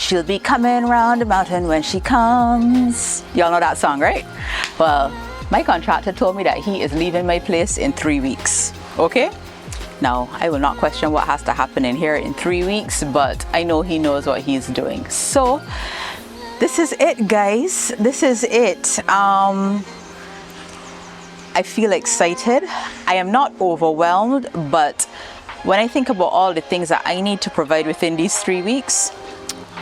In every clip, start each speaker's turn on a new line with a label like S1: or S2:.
S1: She'll be coming round the mountain when she comes. Y'all know that song, right? Well, my contractor told me that he is leaving my place in 3 weeks, okay? Now, I will not question what has to happen in here in 3 weeks, but I know he knows what he's doing. So, this is it, guys. This is it. I feel excited. I am not overwhelmed, but when I think about all the things that I need to provide within these 3 weeks,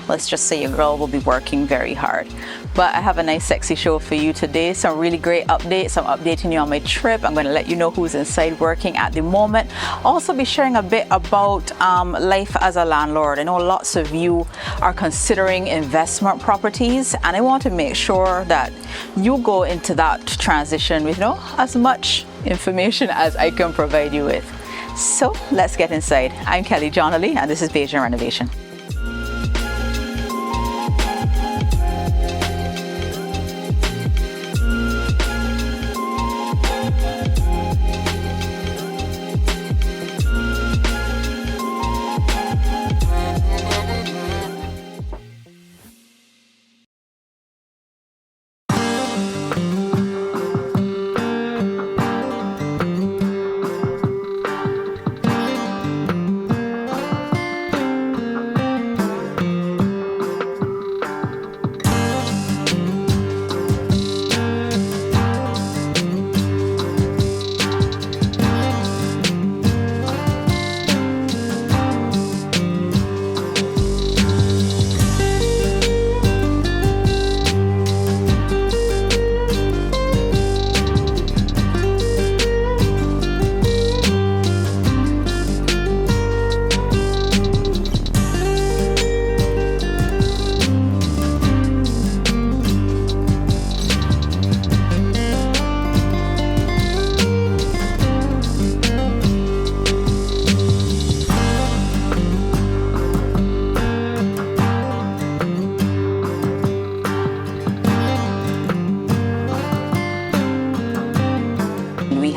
S1: let's just say your girl will be working very hard. But I have a nice sexy show for you today. Some really great updates. I'm updating you on my trip. I'm going to let you know who's inside working at the moment. Also be sharing a bit about life as a landlord. I know lots of you are considering investment properties, and I want to make sure that you go into that transition with as much information as I can provide you with. So let's get inside. I'm Kelly Johnley, and this is Bajan Renovation.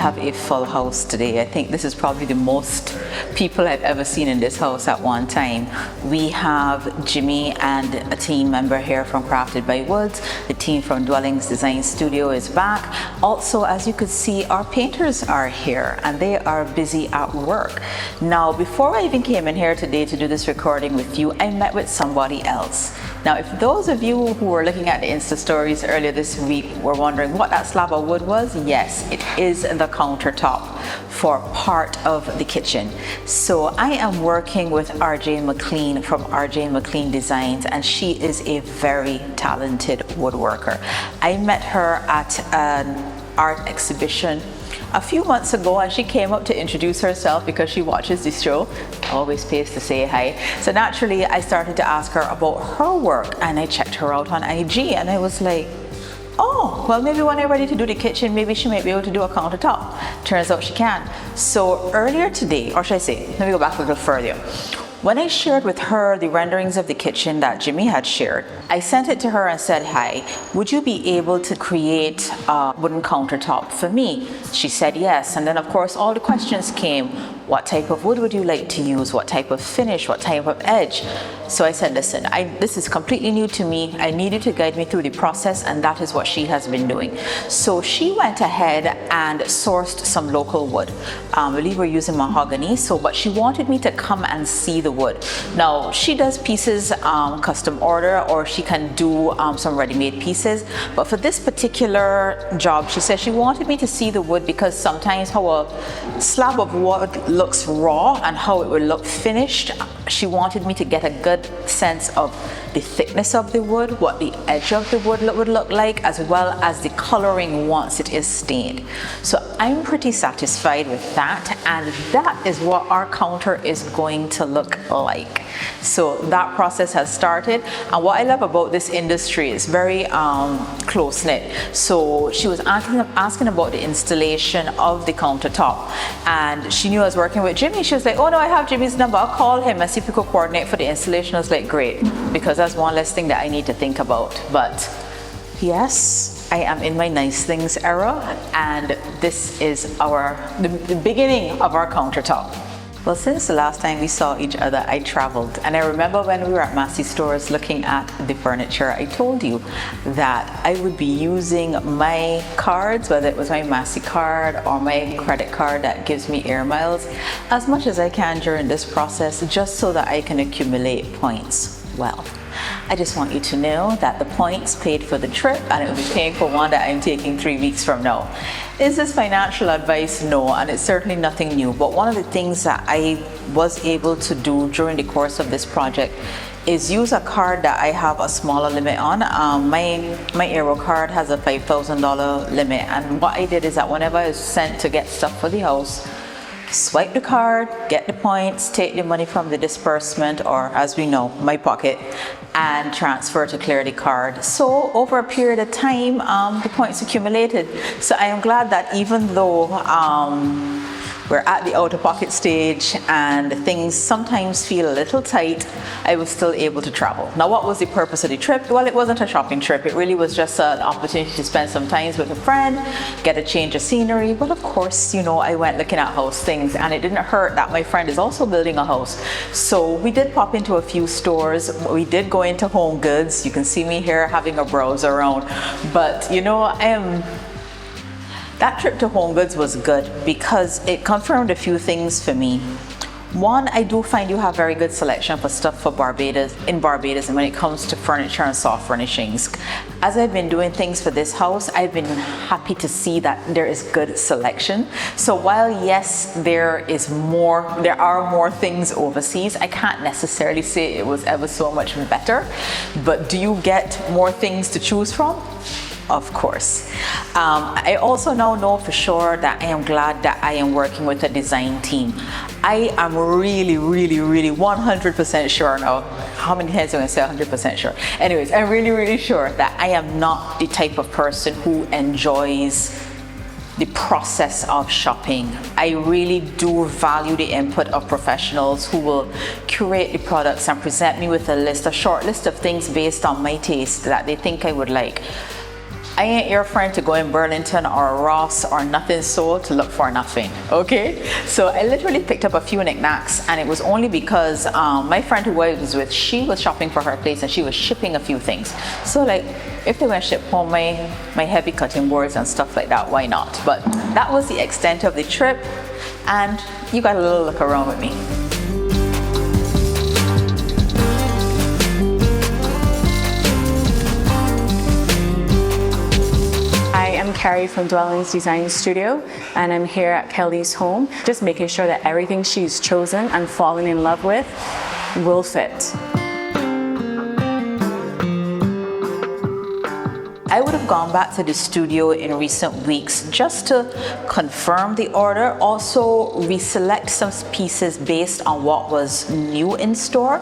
S1: Have a full house today. I think this is probably the most people I've ever seen in this house at one time. We have Jimmy and a team member here from Crafted by Woods. The team from Dwellings Design Studio is back. Also, as you could see, our painters are here and they are busy at work. Now, before I even came in here today to do this recording with you, I met with somebody else. Now, if those of you who were looking at the Insta stories earlier this week were wondering what that slab of wood was, yes, it is the countertop for part of the kitchen. So I am working with RJMcLean from RJMcLean Designs, and she is a very talented woodworker. I met her at an art exhibition a few months ago, and she came up to introduce herself because she watches this show. Always pays to say hi. So naturally, I started to ask her about her work, and I checked her out on IG, and I was like, oh, well, maybe when I'm ready to do the kitchen, maybe she might be able to do a countertop. Turns out she can. So earlier today, or should I say, let me go back a little further. When I shared with her the renderings of the kitchen that Jimmy had shared, I sent it to her and said, hi, would you be able to create a wooden countertop for me? She said yes. And then of course all the questions came. What type of wood would you like to use? What type of finish? What type of edge? So I said, listen, this is completely new to me. I need you to guide me through the process, and that is what she has been doing. So she went ahead and sourced some local wood. I believe we're using mahogany, but she wanted me to come and see the wood. Now, she does pieces custom order, or she can do some ready-made pieces. But for this particular job, she said she wanted me to see the wood because sometimes how a slab of wood looks raw and how it would look finished, she wanted me to get a good sense of the thickness of the wood, what the edge of the wood would look like, as well as the coloring once it is stained. So I'm pretty satisfied with that, and that is what our counter is going to look like. So that process has started, and what I love about this industry is very close-knit. So she was asking about the installation of the countertop, and she knew I was working with Jimmy. She was like, oh no, I have Jimmy's number, I'll call him and see if we could coordinate for the installation. I was like, great, because that's one less thing that I need to think about. But yes, I am in my nice things era, and this is the beginning of our countertop. Well, since the last time we saw each other, I traveled. And I remember when we were at Massy Stores looking at the furniture, I told you that I would be using my cards, whether it was my Massy card or my credit card that gives me air miles, as much as I can during this process, just so that I can accumulate points. Well, I just want you to know that the points paid for the trip, and it will be paying for one that I'm taking 3 weeks from now. Is this financial advice? No, and it's certainly nothing new. But one of the things that I was able to do during the course of this project is use a card that I have a smaller limit on. My Aero card has a $5,000 limit, and what I did is that whenever I was sent to get stuff for the house, swipe the card, get the points, take the money from the disbursement, or as we know, my pocket, and transfer to clear the card. So over a period of time, the points accumulated. So I am glad that even though we're at the out-of-pocket stage and things sometimes feel a little tight, I was still able to travel. Now, what was the purpose of the trip? Well, it wasn't a shopping trip. It really was just an opportunity to spend some time with a friend, get a change of scenery. But of course, you know, I went looking at house things, and it didn't hurt that my friend is also building a house. So we did pop into a few stores. We did go into Home Goods. You can see me here having a browse around. But you know, that trip to Home Goods was good because it confirmed a few things for me. One, I do find you have very good selection for stuff for Barbados, and when it comes to furniture and soft furnishings. As I've been doing things for this house, I've been happy to see that there is good selection. So while yes, there are more things overseas, I can't necessarily say it was ever so much better. But do you get more things to choose from? Of course. I also now know for sure that I am glad that I am working with a design team. I am really 100% sure now. How many times am I going to say 100% sure? Anyways, I'm really sure that I am not the type of person who enjoys the process of shopping. I really do value the input of professionals who will curate the products and present me with a short list of things based on my taste that they think I would like. I ain't your friend to go in Burlington or Ross or nothing so to look for nothing, okay? So I literally picked up a few knickknacks, and it was only because my friend who I was with, she was shopping for her place and she was shipping a few things. So like, if they want to ship home my heavy cutting boards and stuff like that, why not? But that was the extent of the trip, and you got a little look around with me.
S2: I'm Carrie from Dwellings Design Studio, and I'm here at Kelly's home, just making sure that everything she's chosen and fallen in love with will fit.
S1: I would have gone back to the studio in recent weeks just to confirm the order, also reselect some pieces based on what was new in store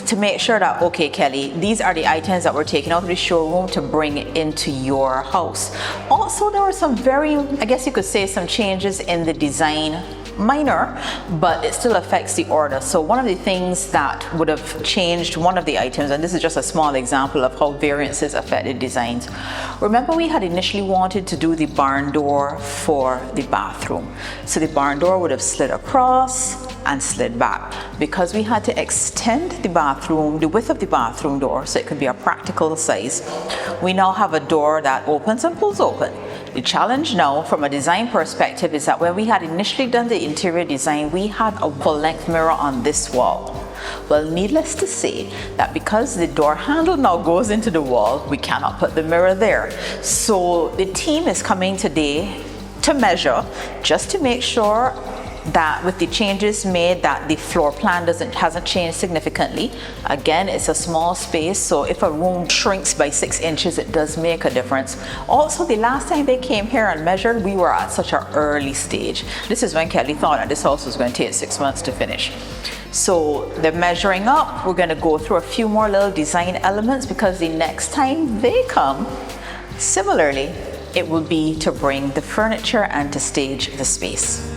S1: to make sure that, okay, Kelly, these are the items that we're taking out of the showroom to bring into your house. Also, there were some I guess you could say, some changes in the design. Minor, but it still affects the order. So one of the things that would have changed one of the items, and this is just a small example of how variances affected designs. Remember, we had initially wanted to do the barn door for the bathroom. So the barn door would have slid across and slid back. Because we had to extend the width of the bathroom door so it could be a practical size, we now have a door that opens and pulls open. The challenge now from a design perspective is that when we had initially done the interior design, we had a full-length mirror on this wall. Well, needless to say that because the door handle now goes into the wall, we cannot put the mirror there. So the team is coming today to measure, just to make sure that with the changes made that the floor plan hasn't changed significantly. Again, it's a small space, so if a room shrinks by 6 inches, it does make a difference. Also, the last time they came here and measured, we were at such an early stage. This is when Kelly thought that this house was going to take 6 months to finish. So they're measuring up. We're going to go through a few more little design elements because the next time they come, similarly, it will be to bring the furniture and to stage the space.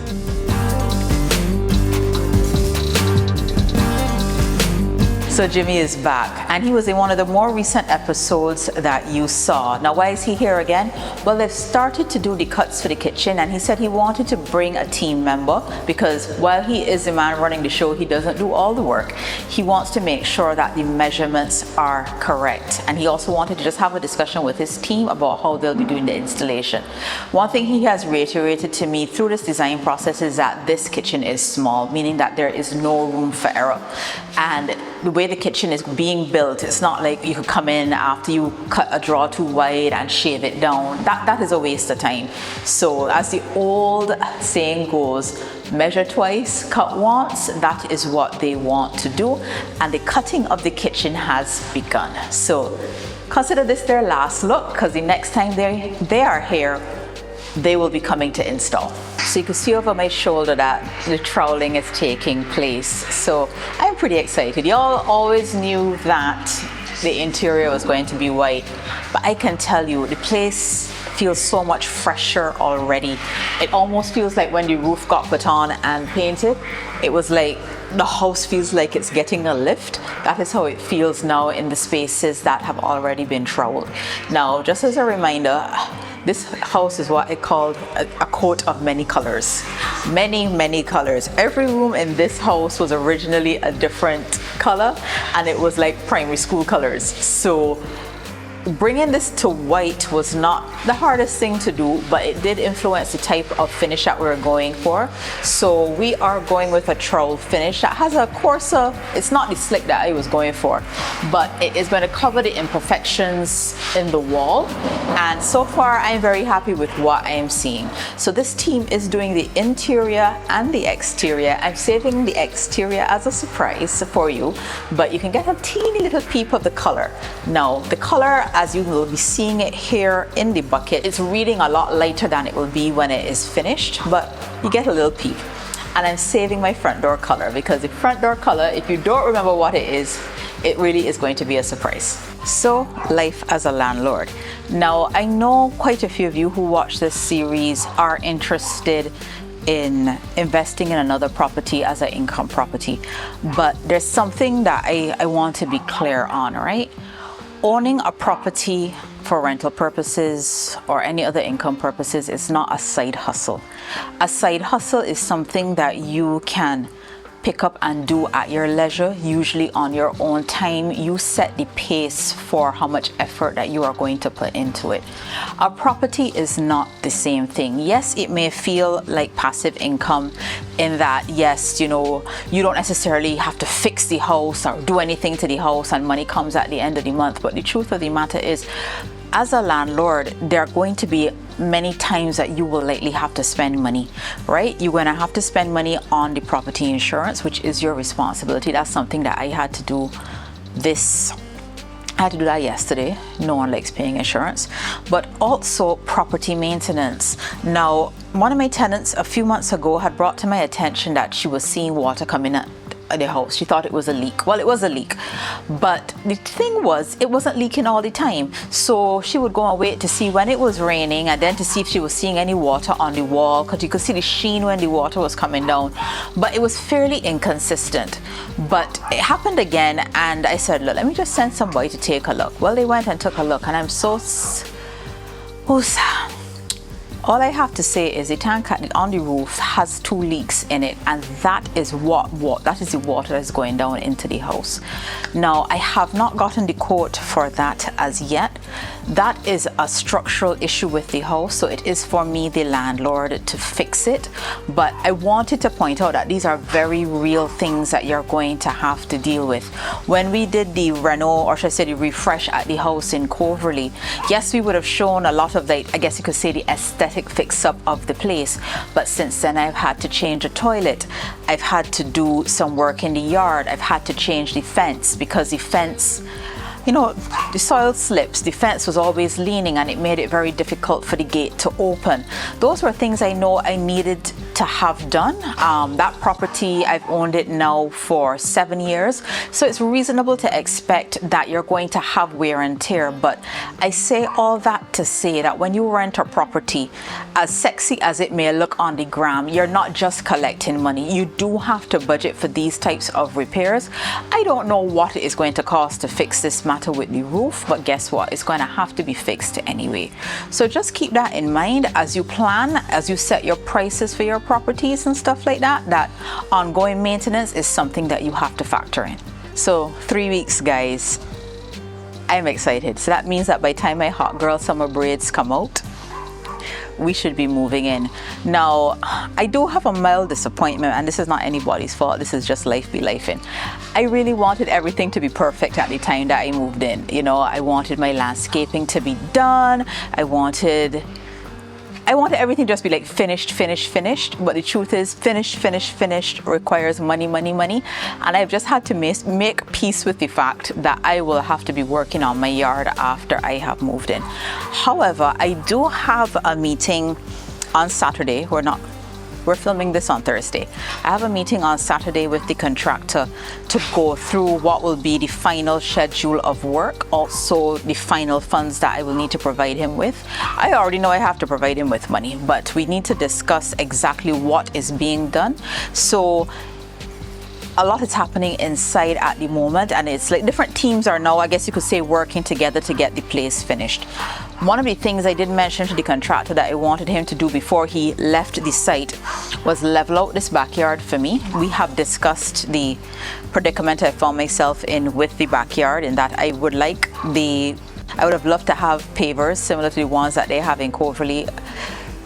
S1: So Jimmy is back, and he was in one of the more recent episodes that you saw. Now, why is he here again? Well, they've started to do the cuts for the kitchen, and he said he wanted to bring a team member because while he is the man running the show, he doesn't do all the work. He wants to make sure that the measurements are correct, and he also wanted to just have a discussion with his team about how they'll be doing the installation. One thing he has reiterated to me through this design process is that this kitchen is small, meaning that there is no room for error. And the way the kitchen is being built, it's not like you could come in after you cut a drawer too wide and shave it down. That is a waste of time. So as the old saying goes, measure twice, cut once. That is what they want to do. And the cutting of the kitchen has begun. So consider this their last look, because the next time they are here, they will be coming to install. So you can see over my shoulder that the troweling is taking place. So I'm pretty excited. Y'all always knew that the interior was going to be white, but I can tell you the place feels so much fresher already. It almost feels like when the roof got put on and painted, it was like the house feels like it's getting a lift. That is how it feels now in the spaces that have already been troweled. Now, just as a reminder, this house is what I called a coat of many colors. Many colors. Every room in this house was originally a different color, and it was like primary school colors. So bringing this to white was not the hardest thing to do, but it did influence the type of finish that we're going for. So we are going with a trowel finish that has a coarser, it's not the slick that I was going for, but it is going to cover the imperfections in the wall. And so far I'm very happy with what I am seeing. So this team is doing the interior and the exterior. I'm saving the exterior as a surprise for you, but you can get a teeny little peep of the color. Now, the color, as you will be seeing it here in the bucket, it's reading a lot lighter than it will be when it is finished, but you get a little peep. And I'm saving my front door color because the front door color, if you don't remember what it is, it really is going to be a surprise. So, life as a landlord. Now, I know quite a few of you who watch this series are interested in investing in another property as an income property, but there's something that I want to be clear on, right? Owning a property for rental purposes or any other income purposes is not a side hustle. A side hustle is something that you can pick up and do at your leisure, usually on your own time. You set the pace for how much effort that you are going to put into it. A property is not the same thing. Yes, it may feel like passive income in that, yes, you know, you don't necessarily have to fix the house or do anything to the house and money comes at the end of the month. But the truth of the matter is, as a landlord, there are going to be many times that you will likely have to spend money, right? You're going to have to spend money on the property insurance, which is your responsibility. That's something that I had to do I had to do that yesterday. No one likes paying insurance. But also property maintenance. Now, one of my tenants a few months ago had brought to my attention that she was seeing water coming at the house. She thought it was a leak. Well, it was a leak, but the thing was, it wasn't leaking all the time. So she would go and wait to see when it was raining and then to see if she was seeing any water on the wall, because you could see the sheen when the water was coming down, but it was fairly inconsistent. But it happened again, and I said, look, let me just send somebody to take a look. Well, they went and took a look, and I'm so all I have to say is the tank on the roof has 2 leaks in it, and that is the water that's going down into the house. Now, I have not gotten the quote for that as yet. That is a structural issue with the house, so it is for me, the landlord, to fix it. But I wanted to point out that these are very real things that you're going to have to deal with. When we did the reno, or should I say the refresh at the house in Coverley, yes, we would have shown a lot of, like, I guess you could say, the aesthetic fix-up of the place. But since then, I've had to change a toilet. I've had to do some work in the yard. I've had to change the fence, because the fence, you know, the soil slips, the fence was always leaning, and it made it very difficult for the gate to open. Those were things I know I needed to have done. That property, I've owned it now for 7 years, so it's reasonable to expect that you're going to have wear and tear. But I say all that to say that when you rent a property, as sexy as it may look on the gram, you're not just collecting money. You do have to budget for these types of repairs. I don't know what it is going to cost to fix this matter with the roof, but guess what? It's going to have to be fixed anyway. So just keep that in mind as you plan, as you set your prices for your properties and stuff like that, that ongoing maintenance is something that you have to factor in. So 3 weeks, guys. I'm excited. So that means that by the time my hot girl summer braids come out, we should be moving in. Now, I do have a mild disappointment, and this is not anybody's fault. This is just life be lifing. I really wanted everything to be perfect at the time that I moved in. You know, I wanted my landscaping to be done. I wanted everything to just be like finished. But the truth is, finished requires money. And I've just had to make peace with the fact that I will have to be working on my yard after I have moved in. However, I do have a meeting on Saturday. We're filming this on Thursday. I have a meeting on Saturday with the contractor to go through what will be the final schedule of work, also the final funds that I will need to provide him with. I already know I have to provide him with money, but we need to discuss exactly what is being done. So a lot is happening inside at the moment, and it's like different teams are now, I guess you could say, working together to get the place finished. One of the things I did mention to the contractor that I wanted him to do before he left the site was level out this backyard for me. We have discussed the predicament I found myself in with the backyard, in that I would have loved to have pavers similar to the ones that they have in Coverley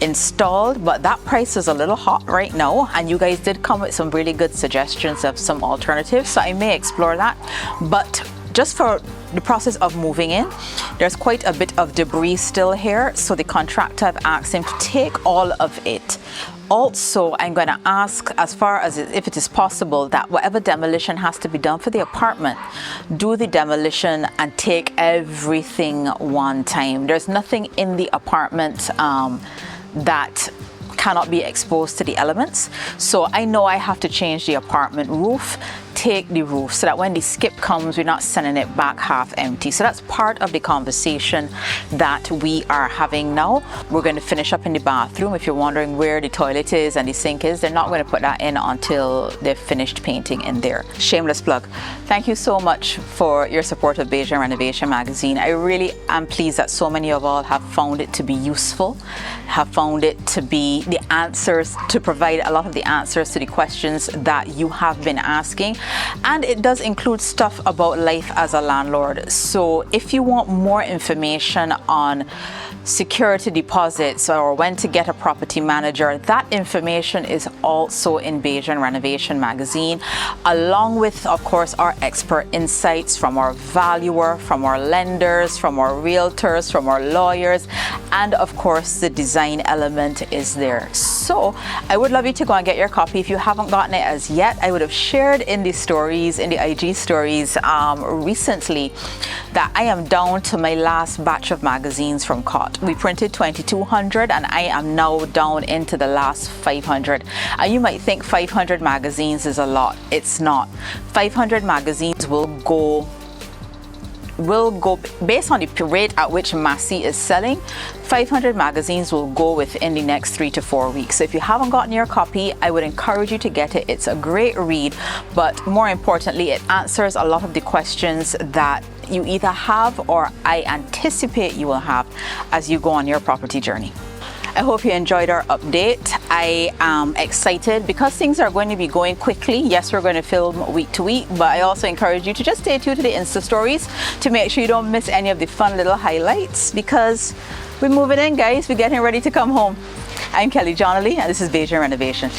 S1: installed, but that price is a little hot right now, and you guys did come with some really good suggestions of some alternatives, so I may explore that. But just for the process of moving in, there's quite a bit of debris still here, so the contractor, I've asked him to take all of it. Also, I'm going to ask, as far as if it is possible, that whatever demolition has to be done for the apartment, do the demolition and take everything one time. There's nothing in the apartment that cannot be exposed to the elements. So I know I have to change the apartment roof, take the roof, so that when the skip comes, we're not sending it back half empty. So that's part of the conversation that we are having now. We're going to finish up in the bathroom. If you're wondering where the toilet is and the sink is, they're not going to put that in until they've finished painting in there. Shameless plug. Thank you so much for your support of Bajan Renovation Magazine. I really am pleased that so many of all have found it to be useful, have found it to be the answers, to provide a lot of the answers to the questions that you have been asking. And it does include stuff about life as a landlord. So if you want more information on security deposits or when to get a property manager, that information is also in Bajan Renovation Magazine, along with, of course, our expert insights from our valuer, from our lenders, from our realtors, from our lawyers, and of course the design element is there. So I would love you to go and get your copy. If you haven't gotten it as yet, I would have shared in the stories, in the IG stories recently, that I am down to my last batch of magazines from COT. We printed 2,200 and I am now down into the last 500. And you might think 500 magazines is a lot. It's not. 500 magazines will go based on the rate at which Massy is selling. 500 magazines will go within the next 3 to 4 weeks. So if you haven't gotten your copy, I would encourage you to get it. It's a great read, but more importantly, it answers a lot of the questions that you either have or I anticipate you will have as you go on your property journey. I hope you enjoyed our update. I am excited because things are going to be going quickly. Yes, we're going to film week to week, but I also encourage you to just stay tuned to the Insta stories to make sure you don't miss any of the fun little highlights, because we're moving in, guys. We're getting ready to come home. I'm Kelly Johnley, and this is Bajan Renovation.